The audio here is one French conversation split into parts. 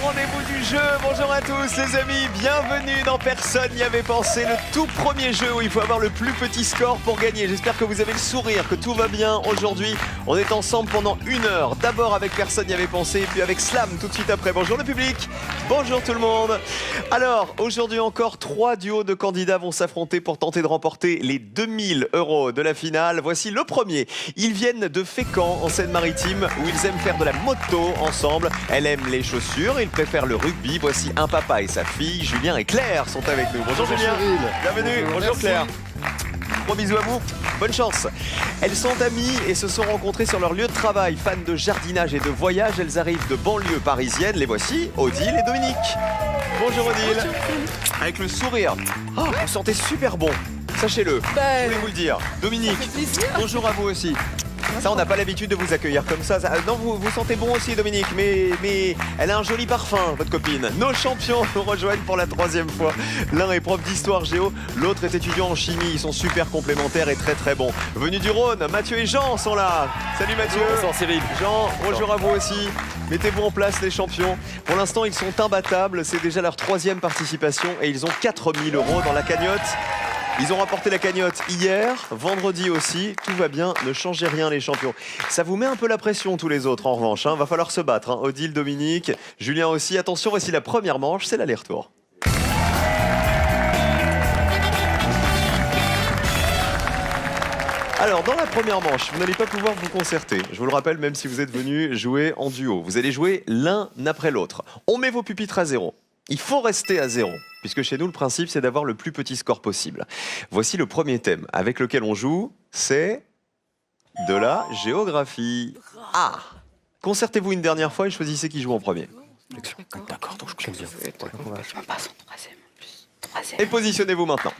rendez-vous du jeu. Bonjour à tous les amis, bienvenue dans Personne n'y avait pensé, le tout premier jeu où il faut avoir le plus petit score pour gagner. J'espère que vous avez le sourire, que tout va bien. Aujourd'hui, on est ensemble pendant 1 heure. D'abord avec Personne n'y avait pensé, et puis avec Slam tout de suite après. Bonjour le public, bonjour tout le monde. Alors, aujourd'hui encore, 3 duos de candidats vont s'affronter pour tenter de remporter les 2000 € de la finale. Voici le premier. Ils viennent de Fécamp, en Seine-Maritime, où ils aiment faire de la moto ensemble. Elle aime les chaussures, ils préfèrent le rugby. Voici un papa et sa fille, Julien et Claire sont avec nous. Bonjour Julien, bienvenue, bonjour Claire. Gros bisous à vous, bonne chance. Elles sont amies et se sont rencontrées sur leur lieu de travail. Fans de jardinage et de voyage, elles arrivent de banlieue parisienne. Les voici, Odile et Dominique. Bonjour Odile. Avec le sourire. Oh, vous sentez super bon, sachez-le, je voulais vous le dire. Dominique, bonjour à vous aussi. Ça, on n'a pas l'habitude de vous accueillir comme ça. Non, vous sentez bon aussi, Dominique, mais elle a un joli parfum, votre copine. Nos champions nous rejoignent pour la 3e fois. L'un est prof d'histoire géo, l'autre est étudiant en chimie. Ils sont super complémentaires et très très bons. Venus du Rhône, Mathieu et Jean sont là. Salut Mathieu. Bonsoir Cyril. Jean, bonjour à vous aussi. Mettez-vous en place les champions. Pour l'instant, ils sont imbattables. C'est déjà leur 3e participation et ils ont 4000 € dans la cagnotte. Ils ont rapporté la cagnotte hier, vendredi aussi. Tout va bien, ne changez rien les champions. Ça vous met un peu la pression tous les autres en revanche. Va falloir se battre. Odile, Dominique, Julien aussi. Attention, voici la première manche, c'est l'aller-retour. Alors, dans la première manche, vous n'allez pas pouvoir vous concerter. Je vous le rappelle, même si vous êtes venus jouer en duo. Vous allez jouer l'un après l'autre. On met vos pupitres à 0. Il faut rester à 0, puisque chez nous, le principe, c'est d'avoir le plus petit score possible. Voici le premier thème avec lequel on joue, c'est de la géographie. Ah! Concertez-vous une dernière fois et choisissez qui joue en premier. D'accord, donc je bien. Je passe en 3e en plus. 3e. Et positionnez-vous maintenant.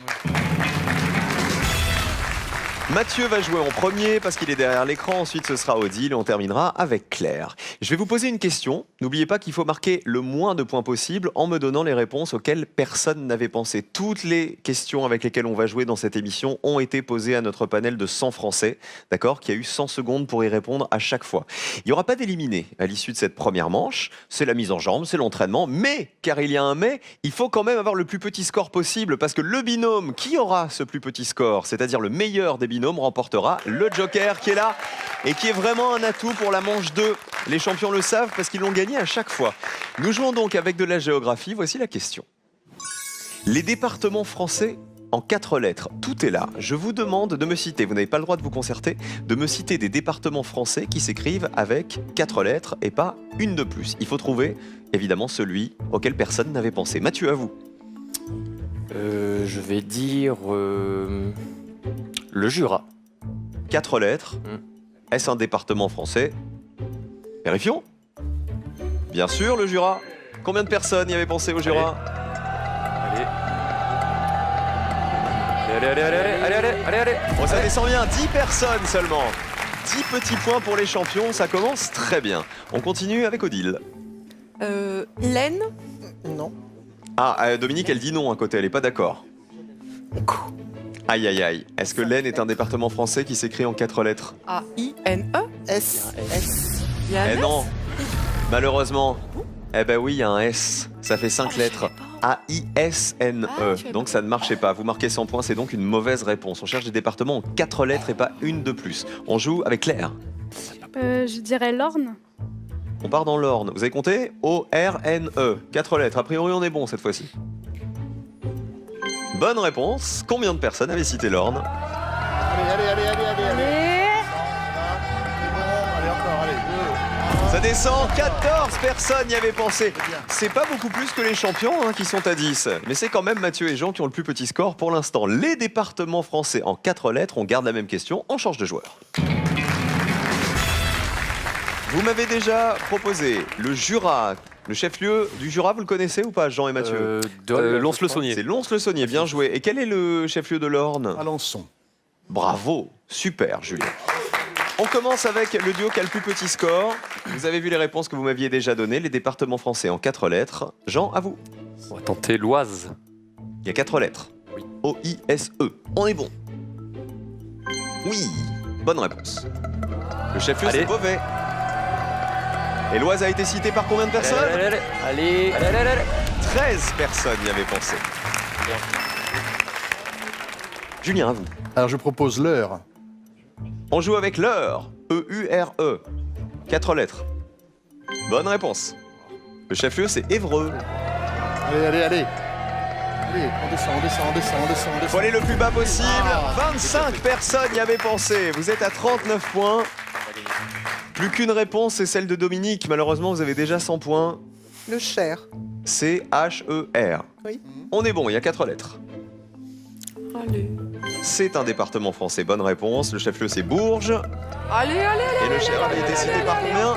Mathieu va jouer en premier parce qu'il est derrière l'écran. Ensuite, ce sera Odile et on terminera avec Claire. Je vais vous poser une question. N'oubliez pas qu'il faut marquer le moins de points possible en me donnant les réponses auxquelles personne n'avait pensé. Toutes les questions avec lesquelles on va jouer dans cette émission ont été posées à notre panel de 100 Français, d'accord, qui a eu 100 secondes pour y répondre à chaque fois. Il n'y aura pas d'éliminés à l'issue de cette première manche. C'est la mise en jambe, c'est l'entraînement. Mais, car il y a un mais, il faut quand même avoir le plus petit score possible parce que le binôme qui aura ce plus petit score, c'est-à-dire le meilleur des binômes, remportera le Joker qui est là et qui est vraiment un atout pour la manche 2. Les champions le savent parce qu'ils l'ont gagné à chaque fois. Nous jouons donc avec de la géographie. Voici la question. Les départements français en 4 lettres. Tout est là. Je vous demande de me citer, vous n'avez pas le droit de vous concerter, de me citer des départements français qui s'écrivent avec 4 lettres et pas une de plus. Il faut trouver évidemment celui auquel personne n'avait pensé. Mathieu, à vous. Je vais dire le Jura. 4 lettres. Est-ce un département français? Vérifions. Bien sûr, le Jura. Combien de personnes y avaient pensé au Jura? Allez. Bon, ça descend bien, 10 personnes seulement. 10 petits points pour les champions, ça commence très bien. On continue avec Odile. Laine. Non. Ah, Dominique, elle dit non à côté, elle n'est pas d'accord. Aïe, aïe, aïe. Est-ce que l'Aisne est un département français qui s'écrit en 4 lettres? A-I-N-E. S. Il y a un Eh S. non, malheureusement. Eh ben oui, il y a un S. Ça fait 5 je lettres. savais pas. A-I-S-N-E. Ah, je savais Donc pas. ça ne marchait pas. Vous marquez 100 points, c'est donc une mauvaise réponse. On cherche des départements en 4 lettres et pas une de plus. On joue avec Claire. Je dirais l'Orne. On part dans l'Orne. Vous avez compté? O-R-N-E. 4 lettres. A priori, on est bon cette fois-ci. Bonne réponse. Combien de personnes avaient cité l'Orne? Allez. Et... C'est bon, allez encore, allez. Ça descend, 14 personnes y avaient pensé. C'est pas beaucoup plus que les champions qui sont à 10. Mais c'est quand même Mathieu et Jean qui ont le plus petit score pour l'instant. Les départements français en 4 lettres, on garde la même question, on change de joueur. Vous m'avez déjà proposé le Jura. Le chef-lieu du Jura, vous le connaissez ou pas, Jean et Mathieu? Lons-le-Saunier. C'est Lons-le-Saunier, bien joué. Et quel est le chef-lieu de l'Orne? Alençon. Bravo, super Julien. On commence avec le duo qui a le plus petit score. Vous avez vu les réponses que vous m'aviez déjà données, les départements français en 4 lettres. Jean, à vous. On va tenter l'Oise. Il y a 4 lettres. Oui. O-I-S-E. On est bon. Oui, bonne réponse. Le chef-lieu, c'est Allez. Beauvais. Et l'Oise a été cité par combien de personnes? Allez, 13 personnes y avaient pensé. Julien, à vous. Alors je propose l'heure. On joue avec l'Eure. E-U-R-E. 4 lettres. Bonne réponse. Le chef-lieu, c'est Évreux. Allez, allez, allez. Allez, on descend, on descend, on descend, on descend, on descend. Faut aller le plus bas possible. 25 personnes y avaient pensé. Vous êtes à 39 points. Plus qu'une réponse, c'est celle de Dominique. Malheureusement, vous avez déjà 100 points. Le Cher. C-H-E-R. Oui. On est bon, il y a 4 lettres. Allez. C'est un département français. Bonne réponse. Le chef-lieu, c'est Bourges. Allez, allez, allez. Et le Cher avait été cité par combien?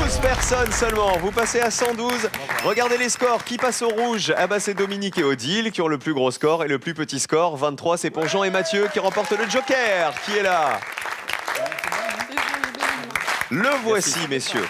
12 personnes seulement. Vous passez à 112. Regardez les scores. Qui passe au rouge? Ah bah c'est Dominique et Odile qui ont le plus gros score. Et le plus petit score, 23, c'est pour Jean et Mathieu qui remportent le Joker. Qui est là? Le voici, messieurs.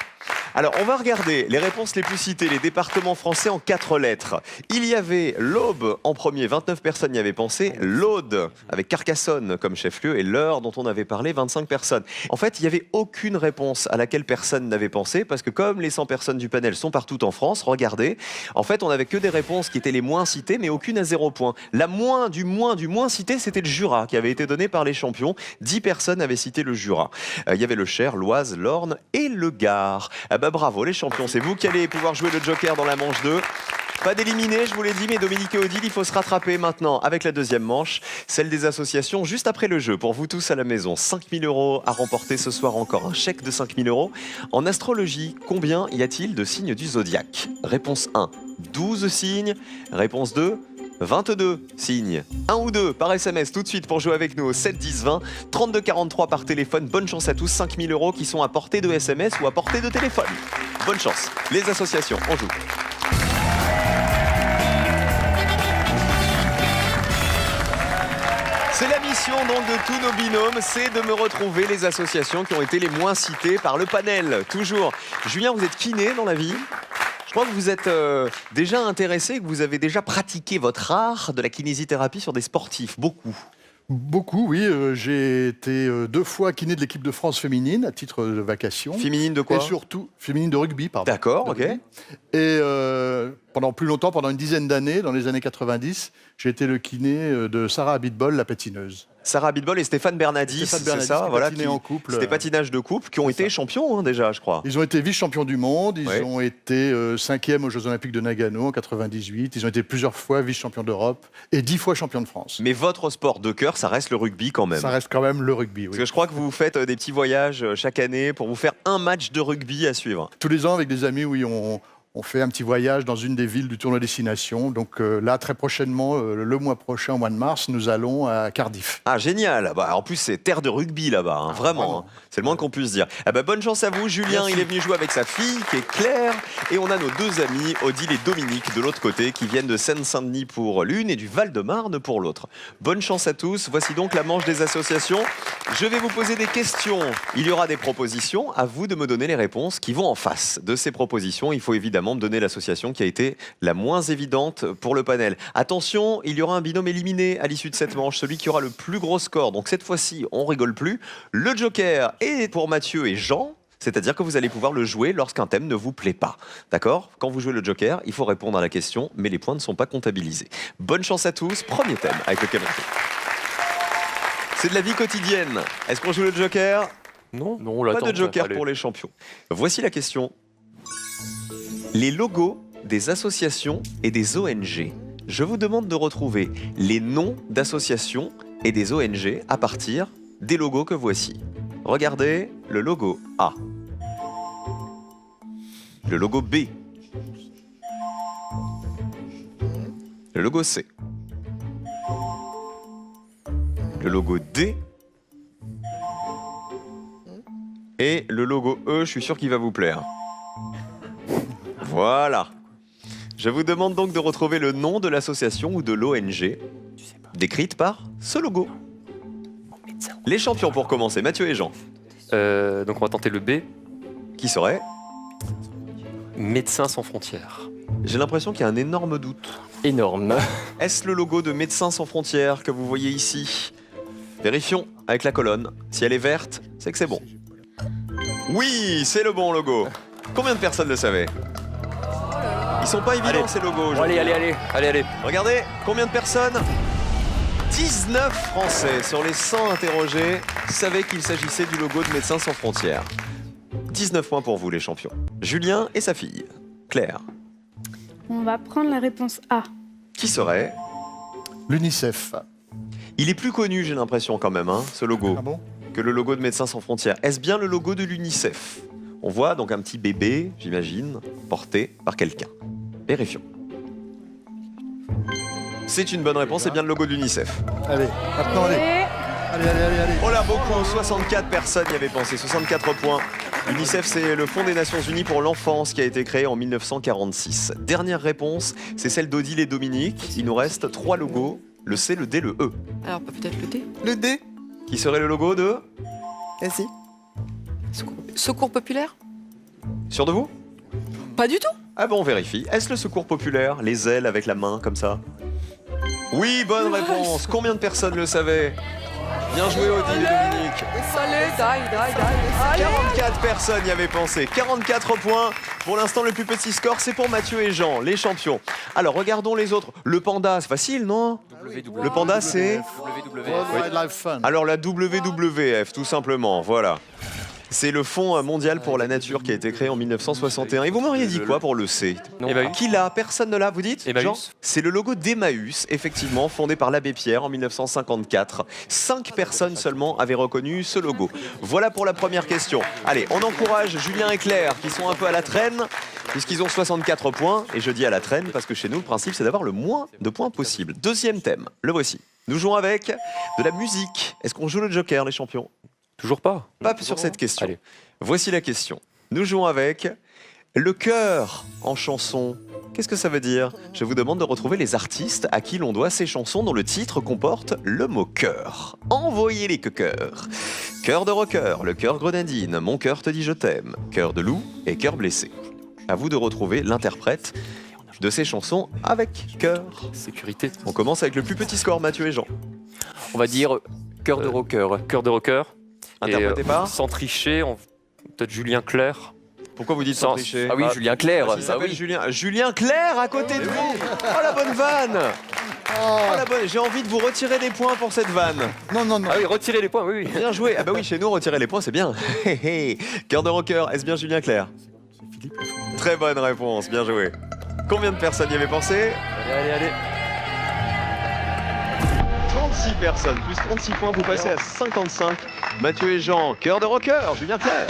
Alors, on va regarder les réponses les plus citées, les départements français en 4 lettres. Il y avait l'Aube en premier, 29 personnes y avaient pensé. L'Aude, avec Carcassonne comme chef-lieu, et l'Eure dont on avait parlé, 25 personnes. En fait, il n'y avait aucune réponse à laquelle personne n'avait pensé, parce que comme les 100 personnes du panel sont partout en France, regardez, en fait, on n'avait que des réponses qui étaient les moins citées, mais aucune à 0 point. La moins du moins citée, c'était le Jura, qui avait été donné par les champions. 10 personnes avaient cité le Jura. Il y avait le Cher, l'Oise, l'Orne et le Gard. Bah bravo les champions, c'est vous qui allez pouvoir jouer le Joker dans la manche 2. Pas d'éliminer, je vous l'ai dit, mais Dominique et Odile, il faut se rattraper maintenant avec la deuxième manche, celle des associations, juste après le jeu. Pour vous tous à la maison, 5 000 € à remporter ce soir encore, un chèque de 5 000 €. En astrologie, combien y a-t-il de signes du zodiaque? Réponse 1, 12 signes. Réponse 2, 22 signes. 1 ou 2 par SMS tout de suite pour jouer avec nous au 7 10 20 32 43 par téléphone. Bonne chance à tous, 5 000 € qui sont à portée de SMS ou à portée de téléphone. Bonne chance. Les associations, on joue. C'est la mission donc de tous nos binômes, c'est de me retrouver les associations qui ont été les moins citées par le panel. Toujours. Julien, vous êtes kiné dans la vie? Je crois que vous êtes déjà intéressé, que vous avez déjà pratiqué votre art de la kinésithérapie sur des sportifs, beaucoup. Beaucoup, oui. J'ai été 2 fois kiné de l'équipe de France féminine à titre de vacation. Féminine de quoi? Et surtout, féminine de rugby, pardon. D'accord, De ok. rugby. Et pendant plus longtemps, pendant une dizaine d'années, dans les années 90, j'ai été le kiné de Sarah Abitbol, la patineuse. Sarah Abitbol et Stéphane Bernadis, Stéphane c'est Bernadis ça, qui voilà, patinaient en couple. C'était patinage de couple, qui ont été champions déjà, je crois. Ils ont été vice-champions du monde, ils Ouais. ont été 5e aux Jeux Olympiques de Nagano en 98, ils ont été plusieurs fois vice-champions d'Europe et 10 fois champions de France. Mais votre sport de cœur, ça reste le rugby quand même. Ça reste quand même le rugby, oui. Parce que je crois que vous faites des petits voyages chaque année pour vous faire un match de rugby à suivre. Tous les ans, avec des amis, oui, on fait un petit voyage dans une des villes du tournoi Destination. Donc là, très prochainement, le mois prochain, au mois de mars, nous allons à Cardiff. Ah génial, bah, en plus c'est terre de rugby là-bas, hein, vraiment, vraiment. hein. C'est le moins qu'on puisse dire. Ah bah, bonne chance à vous, Julien, Merci. il est venu jouer avec sa fille qui est Claire, et on a nos 2 amis, Odile et Dominique de l'autre côté, qui viennent de Seine-Saint-Denis pour l'une et du Val-de-Marne pour l'autre. Bonne chance à tous, voici donc la manche des associations. Je vais vous poser des questions, il y aura des propositions, à vous de me donner les réponses qui vont en face de ces propositions. Il faut évidemment me donner l'association qui a été la moins évidente pour le panel. Attention, il y aura un binôme éliminé à l'issue de cette manche, celui qui aura le plus gros score. Donc cette fois-ci, on rigole plus. Le Joker est pour Mathieu et Jean. C'est-à-dire que vous allez pouvoir le jouer lorsqu'un thème ne vous plaît pas. D'accord? Quand vous jouez le Joker, il faut répondre à la question, mais les points ne sont pas comptabilisés. Bonne chance à tous. Premier thème avec lequel on joue. C'est de la vie quotidienne. Est-ce qu'on joue le Joker? Non, on Pas l'attend. de Joker Allez. pour les champions. Voici la question. Les logos des associations et des ONG. Je vous demande de retrouver les noms d'associations et des ONG à partir des logos que voici. Regardez le logo A. Le logo B. Le logo C. Le logo D. Et le logo E, je suis sûr qu'il va vous plaire. Voilà. Je vous demande donc de retrouver le nom de l'association ou de l'ONG décrite par ce logo. Les champions pour commencer, Mathieu et Jean. Donc on va tenter le B. Qui serait? Médecins sans frontières. J'ai l'impression qu'il y a un énorme doute. Énorme. Est-ce le logo de Médecins sans frontières que vous voyez ici? Vérifions avec la colonne. Si elle est verte, c'est que c'est bon. Oui, c'est le bon logo. Combien de personnes le savaient? Ils sont pas évidents Allez. ces logos Bon, aujourd'hui. allez. Regardez, combien de personnes? 19 Français sur les 100 interrogés savaient qu'il s'agissait du logo de Médecins sans frontières. 19 points pour vous les champions. Julien et sa fille, Claire. On va prendre la réponse A. Qui serait? L'UNICEF. Il est plus connu, j'ai l'impression quand même, hein, ce logo, Ah bon? que le logo de Médecins sans frontières. Est-ce bien le logo de l'UNICEF? On voit donc un petit bébé, j'imagine, porté par quelqu'un. Vérifions. C'est une bonne réponse, c'est bien le logo de l'UNICEF. Allez, maintenant, allez. Allez. Oh là, beaucoup, 64 personnes y avaient pensé, 64 points. L'UNICEF, c'est le Fonds des Nations Unies pour l'enfance qui a été créé en 1946. Dernière réponse, c'est celle d'Odile et Dominique. Il nous reste 3 logos, le C, le D, le E. Alors, peut-être le D. Le D. Qui serait le logo de? Vas-y. Secours populaire? Sûr de vous? Pas du tout. Ah bon, on vérifie. Est-ce le secours populaire? Les ailes avec la main, comme ça? Oui, bonne réponse. Combien de personnes le savaient? Bien joué, Odile et Dominique. Allez, die. 44 personnes y avaient pensé. 44 points. Pour l'instant, le plus petit score, c'est pour Mathieu et Jean, les champions. Alors, regardons les autres. Le panda, c'est facile, non? Le panda, c'est... World Wildlife Fund. Alors, la WWF, tout simplement, voilà. C'est le Fonds mondial pour la nature qui a été créé en 1961. Et vous m'auriez dit quoi pour le C? Emmaüs. Qui l'a? Personne ne l'a, vous dites? Emmaüs. Jean C'est le logo d'Emmaüs, effectivement, fondé par l'abbé Pierre en 1954. 5 personnes seulement avaient reconnu ce logo. Voilà pour la première question. Allez, on encourage Julien et Claire, qui sont un peu à la traîne, puisqu'ils ont 64 points. Et je dis à la traîne parce que chez nous, le principe, c'est d'avoir le moins de points possible. Deuxième thème, le voici. Nous jouons avec de la musique. Est-ce qu'on joue le Joker, les champions? Toujours pas. Pas sur cette question. Allez. Voici la question. Nous jouons avec le chœur en chanson. Qu'est-ce que ça veut dire? Je vous demande de retrouver les artistes à qui l'on doit ces chansons dont le titre comporte le mot chœur. Envoyez les chœurs. Chœur de rocker, le chœur grenadine, mon cœur te dit je t'aime, chœur de loup et cœur blessé. À vous de retrouver l'interprète de ces chansons avec chœur. Sécurité. On commence avec le plus petit score, Mathieu et Jean. On va dire cœur de rocker. Cœur de rocker. Interprété par? Sans tricher, peut-être Julien Clerc. Pourquoi vous dites sans tricher? Ah oui, Julien Clerc. Il s'appelle Julien Clerc à côté de vous. Oh la bonne vanne. Oh la bonne. J'ai envie de vous retirer des points pour cette vanne. Non. Ah oui, retirez les points, oui. Bien joué. Ah bah oui, chez nous, retirer les points, c'est bien. Cœur de rocker, est-ce bien Julien Clerc? Très bonne réponse, bien joué. Combien de personnes y avaient pensé? Allez. 36 personnes, plus 36 points, vous passez à 55. Mathieu et Jean, cœur de rocker, Julien Clerc.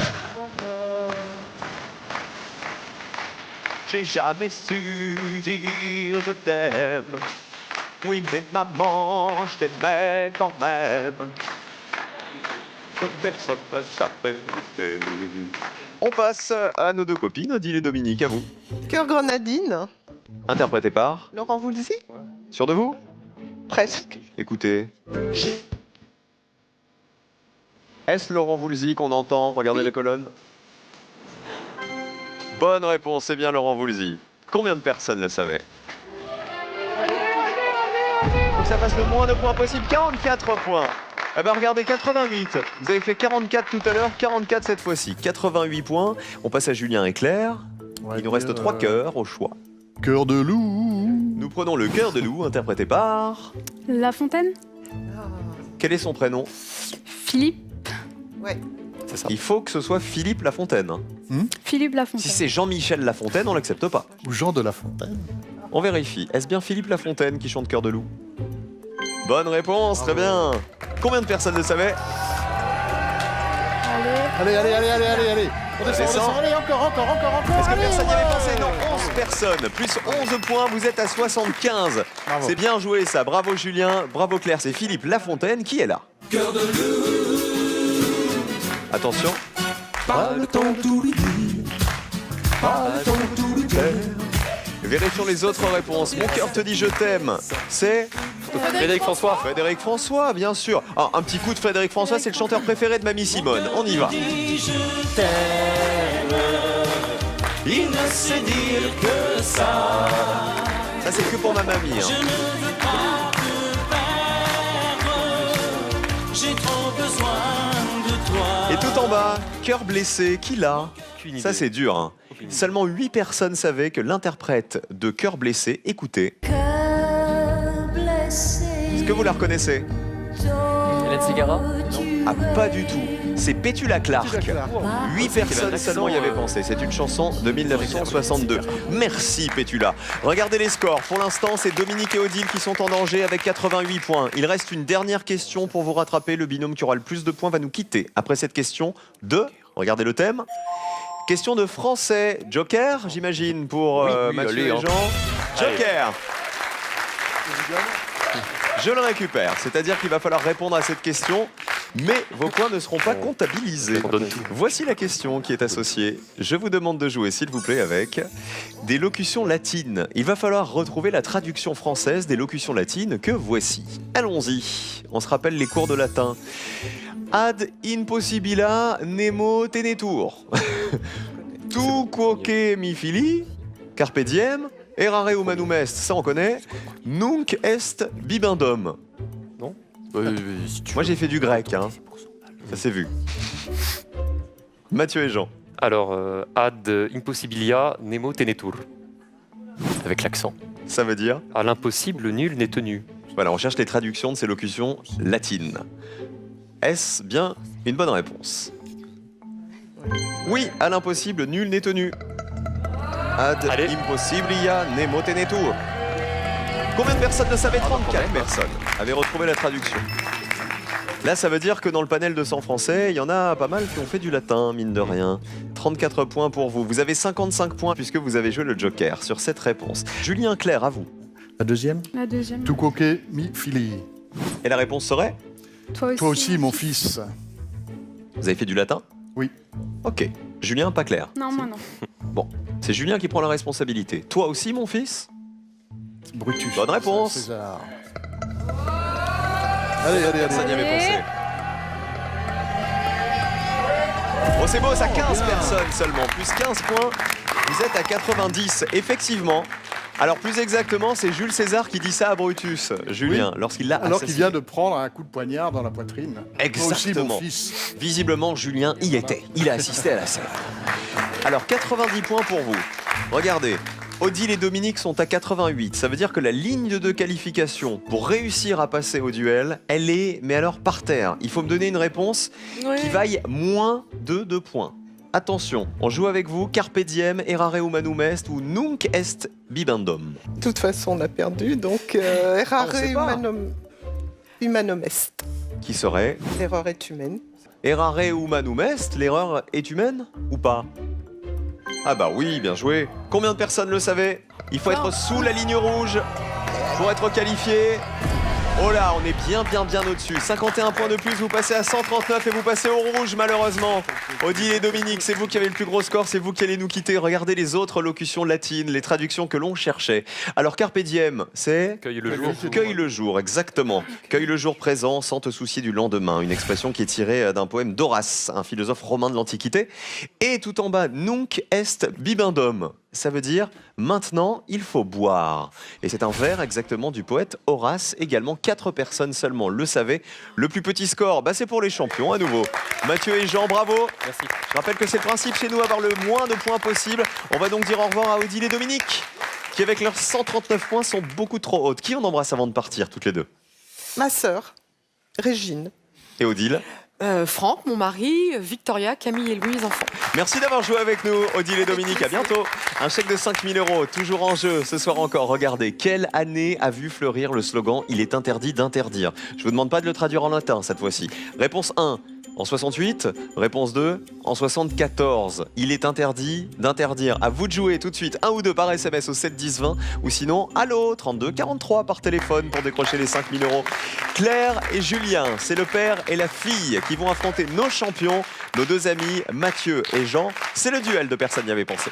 J'ai jamais su dire je t'aime. Oui, mais maman, je t'aimais quand même. Personne ne s'appelle. On passe à nos deux copines, Odile et Dominique, à vous. Cœur grenadine. Interprété par? Laurent Voulzy. Sûr de vous? Presque. Écoutez. Est-ce Laurent Voulzy qu'on entend? Regardez les colonnes. Bonne réponse, c'est bien Laurent Voulzy. Combien de personnes le savaient? Faut que ça fasse le moins de points possible, 44 points. Eh ben regardez, 88. Vous avez fait 44 tout à l'heure, 44 cette fois-ci. 88 points. On passe à Julien et Claire. Il nous reste 3 cœurs au choix. Cœur de loup. Nous prenons le cœur de loup, interprété par... La Fontaine? Quel est son prénom? Philippe? Ouais. C'est ça. Il faut que ce soit Philippe Lafontaine. Philippe Lafontaine. Si c'est Jean-Michel Lafontaine, on l'accepte pas. Ou Jean de La Fontaine. On vérifie. Est-ce bien Philippe Lafontaine qui chante Cœur de loup? Bonne réponse, très bien. Combien de personnes le savaient? Allez. On descend. Allez, encore. Est-ce que Allez, personne n'y avait ouais. pensé? Non, 11 personnes. Plus 11 points, vous êtes à 75. Bravo. C'est bien joué ça. Bravo Julien, bravo Claire. C'est Philippe Lafontaine qui est là. Cœur de loup. Attention. Pas le temps de tout lui dire, pas le temps de tout lui dire. Vérifions les autres réponses. Mon cœur te dit je t'aime. C'est Frédéric François. Frédéric François, bien sûr. Ah, un petit coup de Frédéric François, c'est le chanteur préféré de Mamie Simone. On y va. Dis je t'aime, il ne sait dire que ça. Ça, c'est que pour ma mamie. Je ne veux pas te perdre, j'ai trop besoin de toi. Et tout en bas, cœur blessé, qui l'a? Aucune Ça idée. c'est dur. Hein. Aucune idée. Seulement 8 personnes savaient que l'interprète de Cœur blessé, écoutez, est-ce que vous la reconnaissez? Hélène Ségara? Ah, pas du tout. C'est Petula Clark. 8 personnes l'accent, seulement y avaient pensé. C'est une chanson de 1962. Merci Petula. Regardez les scores. Pour l'instant, c'est Dominique et Odile qui sont en danger avec 88 points. Il reste une dernière question pour vous rattraper. Le binôme qui aura le plus de points va nous quitter. Après cette question de... Regardez le thème. Question de français. Joker, j'imagine, pour Oui, oui, Mathieu allez, et hein. Jean. Joker. Je le récupère, c'est-à-dire qu'il va falloir répondre à cette question, mais vos points ne seront pas comptabilisés. On donne tout. Voici la question qui est associée. Je vous demande de jouer, s'il vous plaît, avec des locutions latines. Il va falloir retrouver la traduction française des locutions latines que voici. Allons-y. On se rappelle les cours de latin. Ad impossibila nemo tenetur. Tu quoque mi fili, carpe diem, errare humanum est, ça on connaît. Nunc est bibendum. Si tu Moi veux. j'ai fait du grec, hein. Ça s'est vu. Mathieu et Jean. Alors, ad impossibilia nemo tenetur. Avec l'accent. Ça veut dire? À l'impossible, nul n'est tenu. Voilà, on cherche les traductions de ces locutions latines. Est-ce bien une bonne réponse? Oui, à l'impossible, nul n'est tenu. Ad Allez. impossiblia nemo tenetur. Combien de personnes le savaient? 34 personnes avaient retrouvé la traduction. Là, ça veut dire que dans le panel de 100 Français, il y en a pas mal qui ont fait du latin, mine de rien. 34 points pour vous. Vous avez 55 points puisque vous avez joué le Joker sur cette réponse. Julien Clerc, à vous. La deuxième? La deuxième. Tu quoque mi fili. Et la réponse serait? Toi aussi, mon fils. Vous avez fait du latin? Oui. Ok. Julien, pas clair. Non, moi non. Bon, c'est Julien qui prend la responsabilité. Toi aussi, mon fils? Brutus. Bonne réponse. César. Allez, allez, Personne n'y allez. avait pensé. Bon, c'est beau, ça 15 personnes seulement, plus 15 points. Vous êtes à 90, effectivement. Alors, plus exactement, c'est Jules César qui dit ça à Brutus, Julien, lorsqu'il l'a Alors qu'il assassiné. vient de prendre un coup de poignard dans la poitrine. Toi aussi, Exactement. mon fils. Visiblement, Julien y était. Il a assisté à la scène. Alors, 90 points pour vous. Regardez, Odile et Dominique sont à 88. Ça veut dire que la ligne de qualification pour réussir à passer au duel, elle est, mais alors par terre. Il faut me donner une réponse qui vaille moins de 2 points. Attention, on joue avec vous. Carpe diem, errare humanum est ou nunc est bibendum. De toute façon, on a perdu, donc on errare sait pas. humanum est. Qui serait L'erreur est humaine. errare humanum est, l'erreur est humaine ou pas? Ah bah oui, bien joué. Combien de personnes le savaient? Il faut être sous la ligne rouge pour être qualifié. Oh là, on est bien au-dessus. 51 points de plus, vous passez à 139 et vous passez au rouge malheureusement. Odile et Dominique, c'est vous qui avez le plus gros score, c'est vous qui allez nous quitter. Regardez les autres locutions latines, les traductions que l'on cherchait. Alors Carpe diem, c'est... Cueille le jour. Cueille le jour, exactement. Cueille le jour présent sans te soucier du lendemain. Une expression qui est tirée d'un poème d'Horace, un philosophe romain de l'Antiquité. Et tout en bas, nunc est bibendum. Ça veut dire maintenant il faut boire. Et c'est un vers exactement du poète Horace. Également 4 personnes seulement le savaient. Le plus petit score, bah, c'est pour les champions à nouveau. Mathieu et Jean, bravo. Merci. Je rappelle que c'est le principe chez nous, avoir le moins de points possible. On va donc dire au revoir à Odile et Dominique, qui avec leurs 139 points sont beaucoup trop hautes. Qui on embrasse avant de partir, toutes les deux? Ma sœur, Régine. Et Odile? Franck, mon mari, Victoria, Camille et Louis, les enfants. Merci d'avoir joué avec nous, Odile et Dominique. À bientôt. Un chèque de 5 000 €, toujours en jeu ce soir encore. Regardez, quelle année a vu fleurir le slogan « Il est interdit d'interdire ». Je vous demande pas de le traduire en latin cette fois-ci. Réponse 1, en 68. Réponse 2, en 74. Il est interdit d'interdire. À vous de jouer tout de suite, 1 ou 2 par SMS au 7 10 20. Ou sinon, allô, 32 43 par téléphone pour décrocher les 5 000 €. Claire et Julien, c'est le père et la fille qui vont affronter nos champions, nos deux amis Mathieu et Jean. C'est le duel de Personne n'y avait pensé.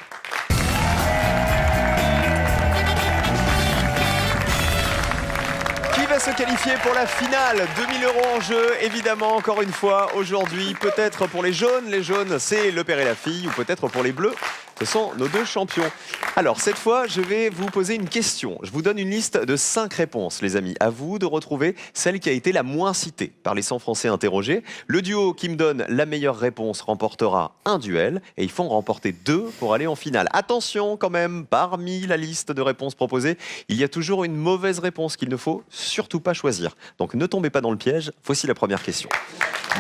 Qui va se qualifier pour la finale? 2 000 € en jeu, évidemment, encore une fois, aujourd'hui. Peut-être pour les jaunes c'est le père et la fille, ou peut-être pour les bleus, Ce sont nos deux champions. Alors, cette fois, je vais vous poser une question. Je vous donne une liste de 5 réponses, les amis. À vous de retrouver celle qui a été la moins citée par les 100 Français interrogés. Le duo qui me donne la meilleure réponse remportera un duel et il faut en remporter 2 pour aller en finale. Attention quand même, parmi la liste de réponses proposées, il y a toujours une mauvaise réponse qu'il ne faut surtout pas choisir. Donc ne tombez pas dans le piège. Voici la première question.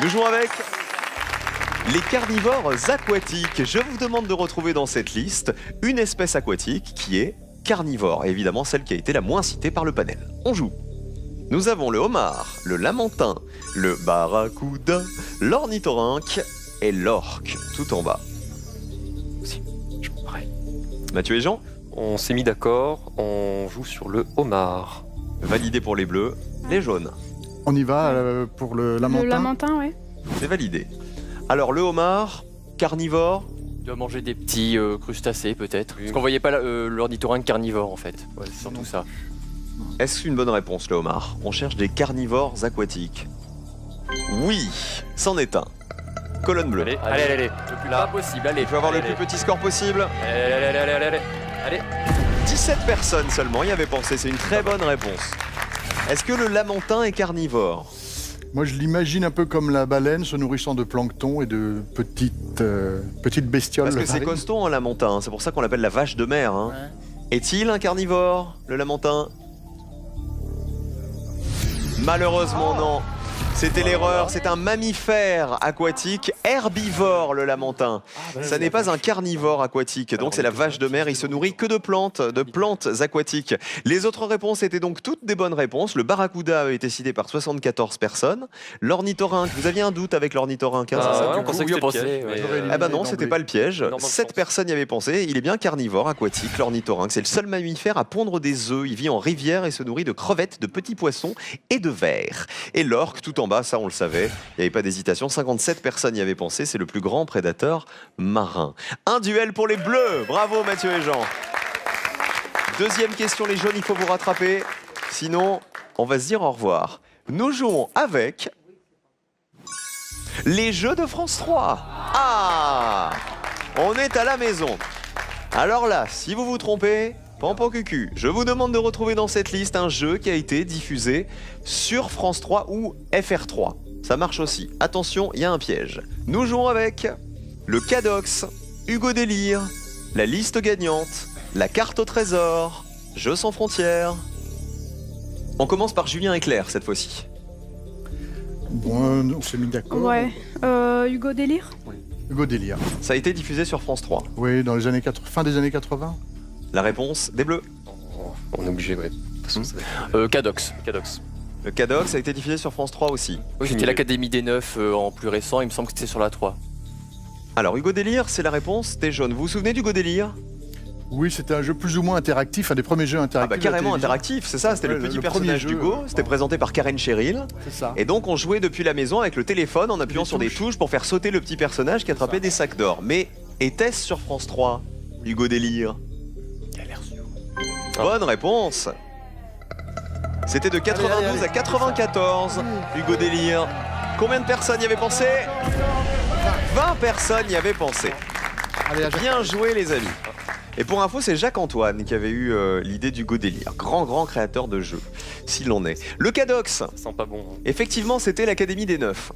Nous jouons avec les carnivores aquatiques. Je vous demande de retrouver dans cette liste une espèce aquatique qui est carnivore. Et évidemment, celle qui a été la moins citée par le panel. On joue. Nous avons le homard, le lamantin, le barracuda, l'ornithorynque et l'orque, tout en bas. Pareil. Mathieu et Jean, On s'est mis d'accord, on joue sur le homard. validé pour les bleus, les jaunes. On y va pour le lamentin. Le lamentin, ouais. C'est validé. Alors le homard, carnivore, Il doit manger des petits crustacés peut-être. Parce qu'on voyait pas l'ornithorynque carnivore en fait. Ouais, c'est surtout ça. est-ce une bonne réponse le homard? On cherche des carnivores aquatiques. Oui, c'en est un. Colonne bleue. Allez. Le plus bas possible, allez. Il faut avoir Allez, le plus petit score possible. Allez. 17 personnes seulement y avaient pensé, c'est une très bonne réponse. Est-ce que le lamantin est carnivore? Moi, je l'imagine un peu comme la baleine, se nourrissant de plancton et de petites bestioles. Parce que c'est costaud un lamantin, hein, c'est pour ça qu'on l'appelle la vache de mer. Hein. Est-il un carnivore, le lamantin? Malheureusement non. C'était l'erreur, c'est un mammifère aquatique, herbivore le lamantin. Ça n'est pas un carnivore aquatique, donc c'est la vache de mer, il se nourrit que de plantes aquatiques. Les autres réponses étaient donc toutes des bonnes réponses. Le barracuda a été cité par 74 personnes. L'ornithorynque, vous aviez un doute avec l'ornithorynque, hein, c'est ça? on pensait que c'était le piège, mais, Eh ben non, c'était pas le piège. Non, dans le 7 sens. personnes y avaient pensé. Il est bien carnivore, aquatique, l'ornithorynque. C'est le seul mammifère à pondre des œufs. Il vit en rivière et se nourrit de crevettes, de petits poissons et de vers. Et l'orque, tout en bas, ça on le savait. Il n'y avait pas d'hésitation. 57 personnes y avaient pensé. C'est le plus grand prédateur marin. Un duel pour les bleus. Bravo Mathieu et Jean. Deuxième question, les jaunes, il faut vous rattraper. Sinon, on va se dire au revoir. Nous jouons avec les Jeux de France 3. Ah, on est à la maison. Alors là, si vous vous trompez, pampan cucu, je vous demande de retrouver dans cette liste un jeu qui a été diffusé sur France 3 ou FR3. Ça marche aussi. Attention, il y a un piège. Nous jouons avec le Cadox, Hugo Délire, la liste gagnante, la carte au trésor, Jeux sans frontières. On commence par Julien et Claire cette fois-ci. Bon, on s'est mis d'accord. Ouais. Hugo Délire. Hugo Délire. Ça a été diffusé sur France 3. Oui, dans les années 80, fin des années 80. La réponse des Bleus. on est obligé, ouais. De toute façon, Cadox. Le Cadox a été diffusé sur France 3 aussi. Oui, c'était l'Académie des Neufs en plus récent, il me semble que c'était sur la 3. Alors, Hugo Délire, c'est la réponse des jaunes. Vous vous souvenez d'Hugo Délire? Oui, c'était un jeu plus ou moins interactif, un des premiers jeux Ah interactifs. bah de la carrément télévision. interactif, c'est ça, c'était Ouais, le petit le personnage premier jeu, d'Hugo, c'était présenté par Karen Cheryl. C'est ça. Et donc on jouait depuis la maison avec le téléphone en appuyant Des sur des touches. touches pour faire sauter le petit personnage qui attrapait des sacs d'or. Mais était-ce sur France 3, Hugo Délire? Bonne réponse. C'était de 92 à 94, Hugo Délire. Combien de personnes y avaient pensé? 20 personnes y avaient pensé. Allez, Bien joué les amis. Et pour info, c'est Jacques-Antoine qui avait eu l'idée d'Hugo Délire. Grand créateur de jeux, s'il en est. Le Cadox, Ça sent pas bon. hein. effectivement, c'était l'Académie des Neufs.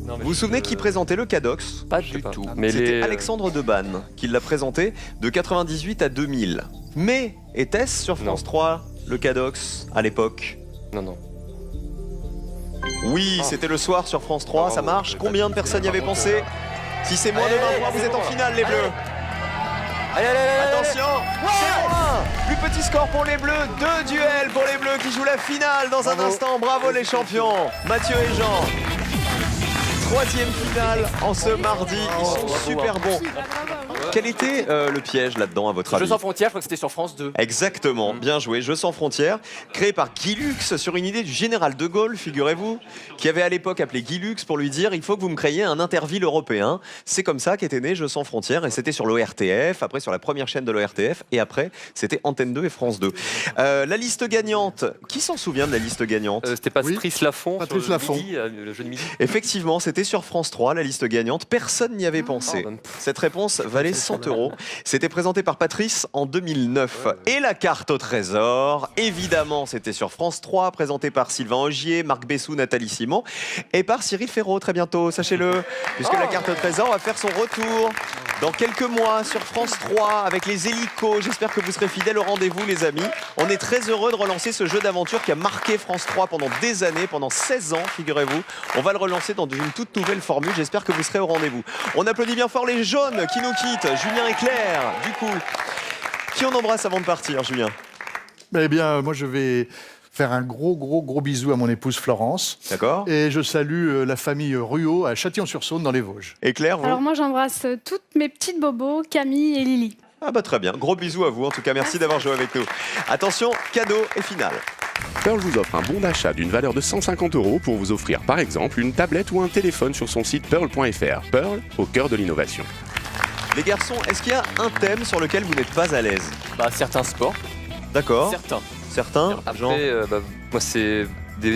Non, mais Vous vous souvenez qui présentait le Cadox? Pas du tout. Mais C'était les... Alexandre Debanne qui l'a présenté de 98 à 2000. Mais était-ce sur France 3 le Cadox à l'époque? Non. Oui, c'était le soir sur France 3, Bravo, ça marche. j'ai Combien pas de dit personnes y ça. avaient pensé? Si c'est moins de 20 points, vous êtes en finale les Bleus. Allez. Attention, c'est loin. Plus petit score pour les Bleus, 2 duels pour les Bleus qui jouent la finale dans un instant. Bravo les champions, Mathieu et Jean. Troisième finale en ce mardi, ils sont super bons. Quel était le piège là-dedans à votre avis? Jeux sans frontières, je crois que c'était sur France 2. Exactement, bien joué. Jeux sans frontières, créé par Guy Lux sur une idée du général de Gaulle, figurez-vous, qui avait à l'époque appelé Guy Lux pour lui dire il faut que vous me créiez un interville européen. C'est comme ça qu'était né Jeux sans frontières et c'était sur l'ORTF, après sur la première chaîne de l'ORTF et après c'était Antenne 2 et France 2. La liste gagnante, qui s'en souvient de la liste gagnante? C'était Oui. Patrice Lafont, Patrice sur le Lafont. midi, le jeu de midi. Effectivement, c'était sur France 3, la liste gagnante. Personne n'y avait pensé. Ah, ben, Cette réponse valait gagner 100 €. C'était présenté par Patrice en 2009. Et la carte au trésor, évidemment, c'était sur France 3, présenté par Sylvain Augier, Marc Bessou, Nathalie Simon et par Cyril Ferraud, très bientôt, sachez-le, puisque la carte au trésor va faire son retour dans quelques mois sur France 3 avec les hélicos. J'espère que vous serez fidèles au rendez-vous, les amis. On est très heureux de relancer ce jeu d'aventure qui a marqué France 3 pendant des années, pendant 16 ans, figurez-vous. On va le relancer dans une toute nouvelle formule. J'espère que vous serez au rendez-vous. On applaudit bien fort les jaunes qui nous quittent, Julien et Claire. Du coup, qui on embrasse avant de partir, Julien? Eh bien, moi, je vais faire un gros bisou à mon épouse Florence. D'accord. Et je salue la famille Ruot à Châtillon-sur-Saône dans les Vosges. Et Claire, vous? Alors moi j'embrasse toutes mes petites bobos, Camille et Lily. Ah bah très bien, gros bisous à vous en tout cas, merci d'avoir joué avec nous. Attention, cadeau et finale. Pearl vous offre un bon d'achat d'une valeur de 150 € pour vous offrir par exemple une tablette ou un téléphone sur son site pearl.fr. Pearl, au cœur de l'innovation. Les garçons, est-ce qu'il y a un thème sur lequel vous n'êtes pas à l'aise? Bah, certains sports. D'accord. Certains. Certains, genre... Après, moi, c'est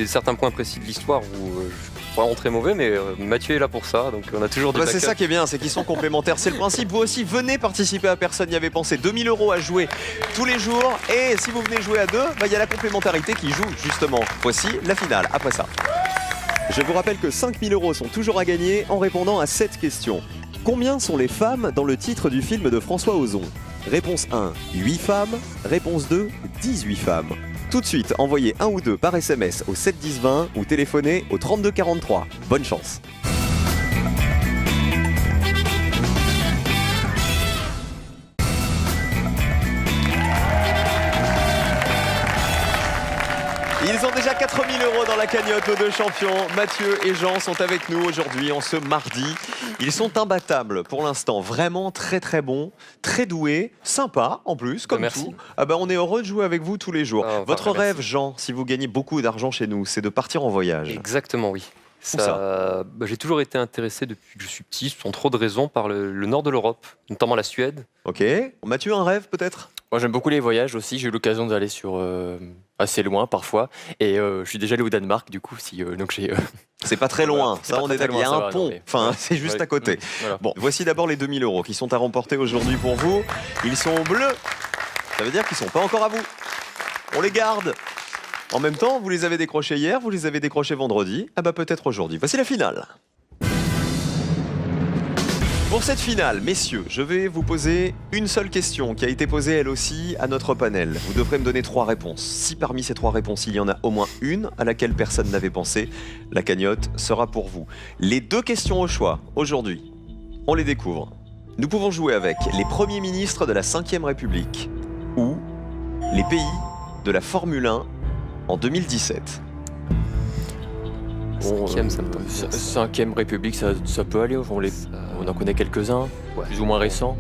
certains points précis de l'histoire où je suis vraiment très mauvais, mais Mathieu est là pour ça, donc on a toujours des Bah, c'est backups. ça qui est bien, c'est qu'ils sont complémentaires, c'est le principe. Vous aussi, venez participer à Personne n'y avait pensé. 2000 € à jouer tous les jours. Et si vous venez jouer à deux, bah, il y a la complémentarité qui joue justement. Voici la finale, après ça. Je vous rappelle que 5000 € sont toujours à gagner en répondant à cette question. Combien sont les femmes dans le titre du film de François Ozon? Réponse 1, 8 femmes. Réponse 2, 18 femmes. Tout de suite, envoyez un ou deux par SMS au 7 10 20 ou téléphonez au 32 43. Bonne chance. Ils ont déjà 4000 € dans la cagnotte, nos deux champions. Mathieu et Jean sont avec nous aujourd'hui, en ce mardi. Ils sont imbattables pour l'instant, vraiment très bons, très doués, sympas en plus, comme Merci. tout. Ah bah, on est heureux de jouer avec vous tous les jours. Ah, Votre merci. rêve, Jean, si vous gagnez beaucoup d'argent chez nous, c'est de partir en voyage. Exactement, oui. ça J'ai toujours été intéressé depuis que je suis petit, sans trop de raisons, par le nord de l'Europe, notamment la Suède. Ok. Mathieu, un rêve peut-être? Moi, j'aime beaucoup les voyages aussi. J'ai eu l'occasion d'aller sur assez loin parfois. Et je suis déjà allé au Danemark, du coup. Donc j'ai. C'est pas très loin, C'est ça pas on très est d'accord. Il y a loin, ça un va, pont, non, mais- enfin c'est juste Ouais. à côté. Voilà. Bon, voici d'abord les 2000 € qui sont à remporter aujourd'hui pour vous. Ils sont bleus, ça veut dire qu'ils sont pas encore à vous. On les garde. En même temps, vous les avez décrochés hier, vous les avez décrochés vendredi. Ah bah peut-être aujourd'hui. Voici la finale. Pour cette finale, messieurs, je vais vous poser une seule question qui a été posée elle aussi à notre panel. Vous devrez me donner 3 réponses. Si parmi ces 3 réponses, il y en a au moins une à laquelle personne n'avait pensé, la cagnotte sera pour vous. Les 2 questions au choix, aujourd'hui, on les découvre. Nous pouvons jouer avec les premiers ministres de la 5e République ou les pays de la Formule 1 en 2017. Bon, Cinquième, ça me paraît bien. 5e République, ça peut aller. On en connaît quelques-uns, plus ou moins récents.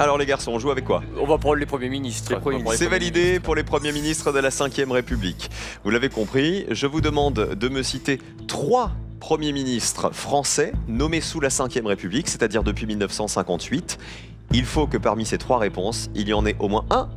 Alors les garçons, on joue avec quoi? On va prendre les premiers ministres. Les premiers On va prendre C'est les premiers validé ministres. pour les premiers ministres de la 5e République. Vous l'avez compris, je vous demande de me citer 3 premiers ministres français nommés sous la 5e République, c'est-à-dire depuis 1958. Il faut que parmi ces 3 réponses, il y en ait au moins un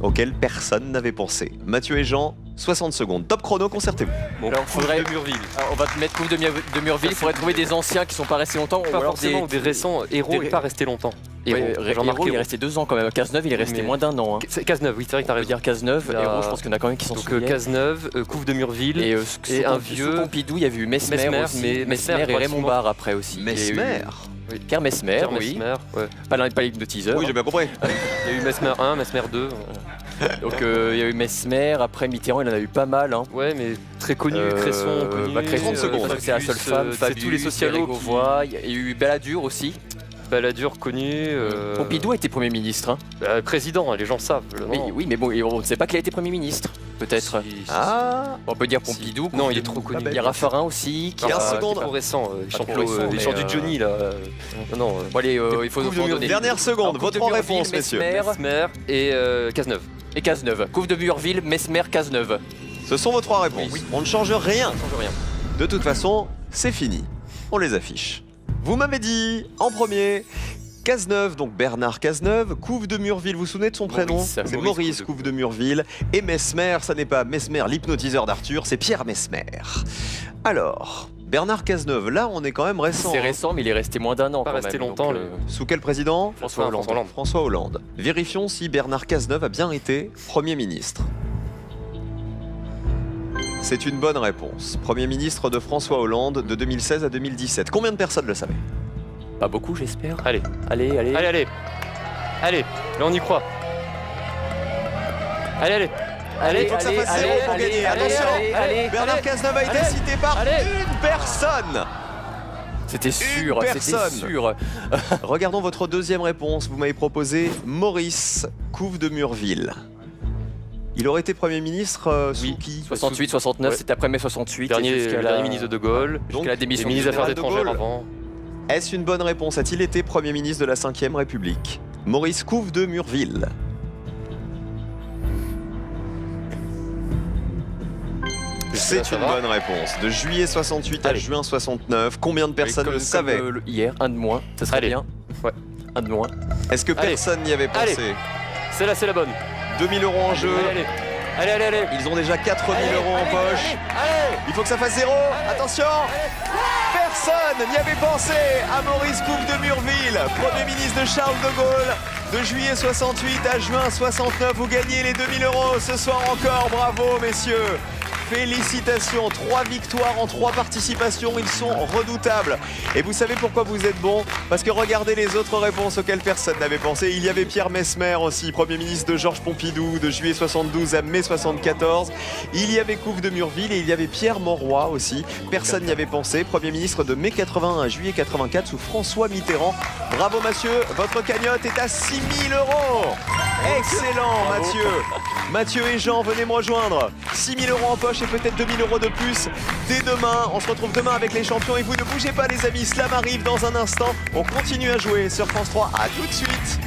auquel personne n'avait pensé. Mathieu et Jean, 60 secondes. Top chrono, concertez-vous. Bon, Alors, faudrait- de Murville. Alors, on va te mettre Coupe de Murville. Il faudrait trouver des anciens qui sont pas restés longtemps. Pas ou alors forcément des récents. Héros des- n'est pas resté longtemps. Ouais, Jean-Marc Hérault, il est Hérault. resté 2 ans quand même. Cazeneuve, il est resté Mais- moins d'1 an. Hein. C'est Cazeneuve, oui, c'est vrai que t'as On peut raison. dire Cazeneuve, Il y a- Hérault, je pense qu'il y en a quand même qui s'en Donc souviennent. Cazeneuve, Couve de Murville. Et, et un sous vieux- Pompidou, il y a eu Mesmer Mesmer, aussi. mais Mesmer Mesmer, et Raymond effectivement. Barre après aussi. Mesmer. Pierre Mesmer, Pierre oui. Mesmer, ouais. Pas l'hypnotiseur. Oui, j'ai bien compris. Il y a eu Mesmer 1, Mesmer 2. Donc il y a eu Mesmer, après Mitterrand, il en a eu pas mal. Hein. Ouais, mais très connu, Cresson, connu. Cresson, 30 secondes. je crois que c'est la seule femme. C'est tous les socialos. Éric Auvois, il y a eu Balladur aussi. Balladur connu. Pompidou a été Premier ministre. Hein. Président, les gens savent. Oui, mais bon, on ne sait pas qu'il a été Premier ministre, peut-être. Ah, On peut dire Pompidou. Non, il est trop connu. Il y a Raffarin aussi. Qui 15 a- secondes. Trop récent. Il Pas chante, trop récent, il chante mais, du Johnny là. Non, Bon, allez, il faut Coupe de nous Murville. donner. dernière seconde, Alors, vos Coupe de 3 Murville, réponses, messieurs. Mesmer Mesmer et Cazeneuve. et Cazeneuve. Couve de Murville, Mesmer, Cazeneuve. Ce sont vos 3 réponses. Oui. On ne change rien. Ça change rien. De toute façon, c'est fini. On les affiche. Vous m'avez dit, en premier, Cazeneuve, donc Bernard Cazeneuve, Couve de Murville, vous vous souvenez de son prénom? Maurice. C'est Maurice Maurice Couve de Murville. Et Mesmer, ça n'est pas Mesmer, l'hypnotiseur d'Arthur, c'est Pierre Mesmer. Alors, Bernard Cazeneuve, là on est quand même récent. C'est hein. récent, mais il est resté moins d'un an. Pas quand resté même, longtemps, donc, Sous quel président? François Hollande. François Hollande. Vérifions si Bernard Cazeneuve a bien été Premier ministre. C'est une bonne réponse. Premier ministre de François Hollande de 2016 à 2017. Combien de personnes le savaient? Pas beaucoup, j'espère. Allez, Allez, allez. allez, allez. Allez, là on y croit. Allez, allez. Allez, Il faut que ça fasse zéro pour gagner. Attention, Bernard Cazeneuve a été cité par une personne. C'était sûr, c'était personne. sûr. Regardons votre deuxième réponse. Vous m'avez proposé Maurice Couve de Murville. Il aurait été Premier ministre sous Oui, qui? 68, 69, Ouais. c'était après mai 68. Dernier, et jusqu'à le la- dernier ministre de Gaulle. Donc, jusqu'à la Et démission ministre des du Affaires général de étrangères Gaulle. avant. Est-ce une bonne réponse? A-t-il été Premier ministre de la 5e République? Maurice Couve de Murville. C'est Ça une va. bonne réponse. De juillet 68 à Allez. juin 69, combien de personnes comme- le savaient? comme, hier, un de moins, ça serait Allez. bien. Ouais. Un de moins. Est-ce que Allez. personne n'y avait Allez. pensé? Celle-là, c'est la bonne. 2000 € en jeu. Allez, allez. Allez, allez, allez. Ils ont déjà 4000 € en poche. Allez. Il faut que ça fasse zéro. Attention. Personne n'y avait pensé à Maurice Couve de Murville, Premier ministre de Charles de Gaulle. De juillet 68 à juin 69, vous gagnez les 2000 € ce soir encore. Bravo, messieurs. Félicitations, 3 victoires en 3 participations, ils sont redoutables. Et vous savez pourquoi vous êtes bons? Parce que regardez les autres réponses auxquelles personne n'avait pensé. Il y avait Pierre Messmer aussi, Premier ministre de Georges Pompidou, de juillet 72 à mai 74. Il y avait Couve de Murville et il y avait Pierre Mauroy aussi. Personne n'y avait pensé, Premier ministre de mai 81 à juillet 84 sous François Mitterrand. Bravo Mathieu, votre cagnotte est à 6000 €. Excellent Mathieu. Mathieu et Jean, venez me rejoindre. 6000 € en poche et peut-être 2000 € de plus dès demain. On se retrouve demain avec les champions et vous ne bougez pas les amis, Slam arrive dans un instant. On continue à jouer sur France 3. À tout de suite.